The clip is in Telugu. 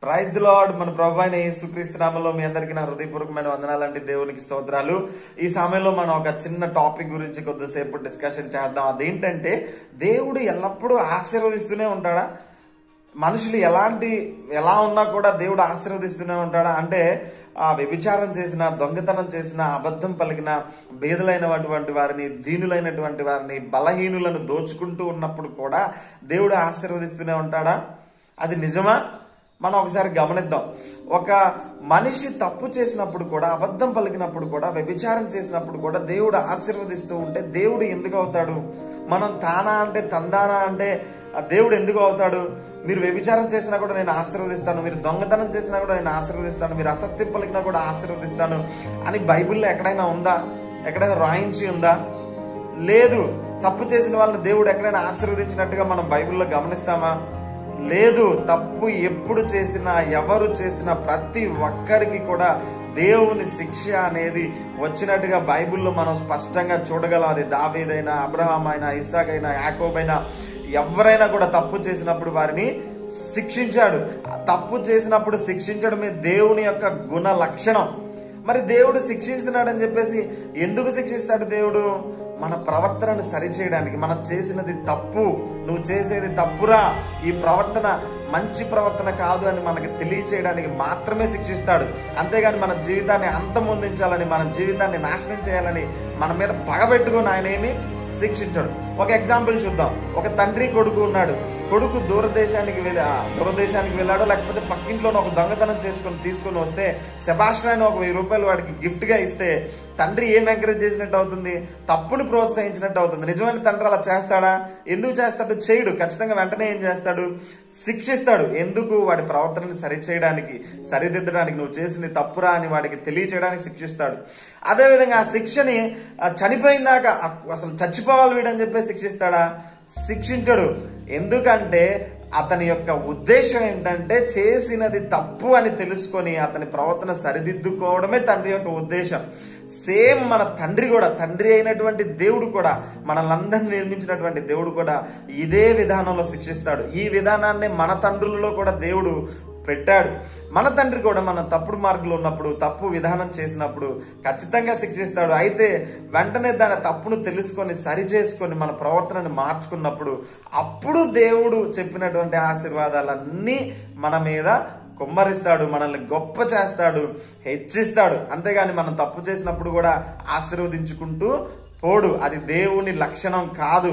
Praise the lord. మన ప్రభువైన అయిన యేసుక్రీస్తు నామములో మీ అందరికీ నా హృదయపూర్వకమైన వందనాలండి. దేవునికి స్తోత్రాలు. ఈ సమయంలో మనం ఒక చిన్న టాపిక్ గురించి కొద్దిసేపు డిస్కషన్ చేద్దాం. అదేంటంటే, దేవుడు ఎల్లప్పుడూ ఆశీర్వదిస్తూనే ఉంటాడా? మనుషులు ఎలా ఉన్నా కూడా దేవుడు ఆశీర్వదిస్తూనే ఉంటాడా అంటే, వ్యభిచారం చేసిన, దొంగతనం చేసిన, అబద్ధం పలికిన, బేదలైనటువంటి వారిని, దీనులైనటువంటి వారిని, బలహీనులను దోచుకుంటూ ఉన్నప్పుడు కూడా దేవుడు ఆశీర్వదిస్తూనే ఉంటాడా? అది నిజమా? మనం ఒకసారి గమనిద్దాం. ఒక మనిషి తప్పు చేసినప్పుడు కూడా, అబద్ధం పలికినప్పుడు కూడా, వ్యభిచారం చేసినప్పుడు కూడా దేవుడు ఆశీర్వదిస్తూ ఉంటే దేవుడు ఎందుకు అవుతాడు? మనం తానా అంటే తందానా అంటే దేవుడు ఎందుకు అవుతాడు? మీరు వ్యభిచారం చేసినా కూడా నేను ఆశీర్వదిస్తాను, మీరు దొంగతనం చేసినా కూడా నేను ఆశీర్వదిస్తాను, మీరు అసత్యం పలికినా కూడా ఆశీర్వదిస్తాను అని బైబిల్లో ఎక్కడైనా ఉందా? ఎక్కడైనా రాయించి ఉందా? లేదు. తప్పు చేసిన వాళ్ళని దేవుడు ఎక్కడైనా ఆశీర్వదించినట్టుగా మనం బైబిల్లో గమనిస్తామా? లేదు. తప్పు ఎప్పుడు చేసినా, ఎవరు చేసినా ప్రతి ఒక్కరికి కూడా దేవుని శిక్ష అనేది వచ్చినట్టుగా బైబిల్లో మనం స్పష్టంగా చూడగలం. అది దావీదైనా, అబ్రహాం అయినా, ఇస్సాక్ అయినా, యాకోబు అయినా, ఎవరైనా కూడా తప్పు చేసినప్పుడు వారిని శిక్షించాడు. తప్పు చేసినప్పుడు శిక్షించడమే దేవుని యొక్క గుణ లక్షణం. మరి దేవుడు శిక్షిస్తున్నాడని చెప్పేసి ఎందుకు శిక్షిస్తాడు? దేవుడు మన ప్రవర్తనను సరిచేయడానికి. మనం చేసినది తప్పు, నువ్వు చేసేది తప్పురా, ఈ ప్రవర్తన మంచి ప్రవర్తన కాదు అని మనకి తెలియచేయడానికి మాత్రమే శిక్షిస్తాడు. అంతేగాని మన జీవితాన్ని అంతమొందించాలని, మన జీవితాన్ని నాశనం చేయాలని మన మీద పగబెట్టుకుని ఆయన ఏమి శిక్షించాడు. ఒక ఎగ్జాంపుల్ చూద్దాం. ఒక తండ్రి కొడుకు ఉన్నాడు. కొడుకు దూరదేశానికి వెళ్ళాడు, లేకపోతే పక్కింట్లో ఒక దొంగతనం తీసుకుని వస్తే సెబాస్టియన్ ఒక 1000 రూపాయలు వాడికి గిఫ్ట్ గా ఇస్తే తండ్రి ఏం ఎంకరేజ్ చేసినట్టు అవుతుంది? తప్పుని ప్రోత్సహించినట్టు అవుతుంది. నిజమైన తండ్రి అలా చేస్తాడా? ఎందుకు చేస్తాడు? చేయడు. ఖచ్చితంగా వెంటనే ఏం చేస్తాడు? శిక్షిస్తాడు. ఎందుకు? వాడి ప్రవర్తనని సరిచేయడానికి, సరిదిద్దడానికి, నువ్వు చేసింది తప్పురా అని వాడికి తెలియచేయడానికి శిక్షిస్తాడు. అదేవిధంగా ఆ శిక్షని చనిపోయిందాక అసలు చచ్చిపోవాలి వీడని చెప్పి శిక్షిస్తాడా? శిక్షించడు. ఎందుకంటే అతని యొక్క ఉద్దేశం ఏంటంటే, చేసినది తప్పు అని తెలుసుకొని అతని ప్రవర్తన సరిదిద్దుకోవడమే తండ్రి యొక్క ఉద్దేశం. సేమ్ మన తండ్రి అయినటువంటి దేవుడు కూడా, మనలందరినీ నిర్మించినటువంటి దేవుడు కూడా ఇదే విధానంలో శిక్షిస్తాడు. ఈ విధానాన్ని మన తండ్రులలో కూడా దేవుడు పెట్టాడు. మన తండ్రి కూడా మనం తప్పుడు మార్గంలో ఉన్నప్పుడు, తప్పు విధానం చేసినప్పుడు ఖచ్చితంగా శిక్షిస్తాడు. అయితే వెంటనే దాని తప్పును తెలుసుకొని సరి చేసుకొని మన ప్రవర్తనని మార్చుకున్నప్పుడు అప్పుడు దేవుడు చెప్పినటువంటి ఆశీర్వాదాలన్నీ మన మీద కుమ్మరిస్తాడు, మనల్ని గొప్ప చేస్తాడు, హెచ్చిస్తాడు. అంతేగాని మనం తప్పు చేసినప్పుడు కూడా ఆశీర్వదించుకుంటూ పోడు. అది దేవుని లక్షణం కాదు.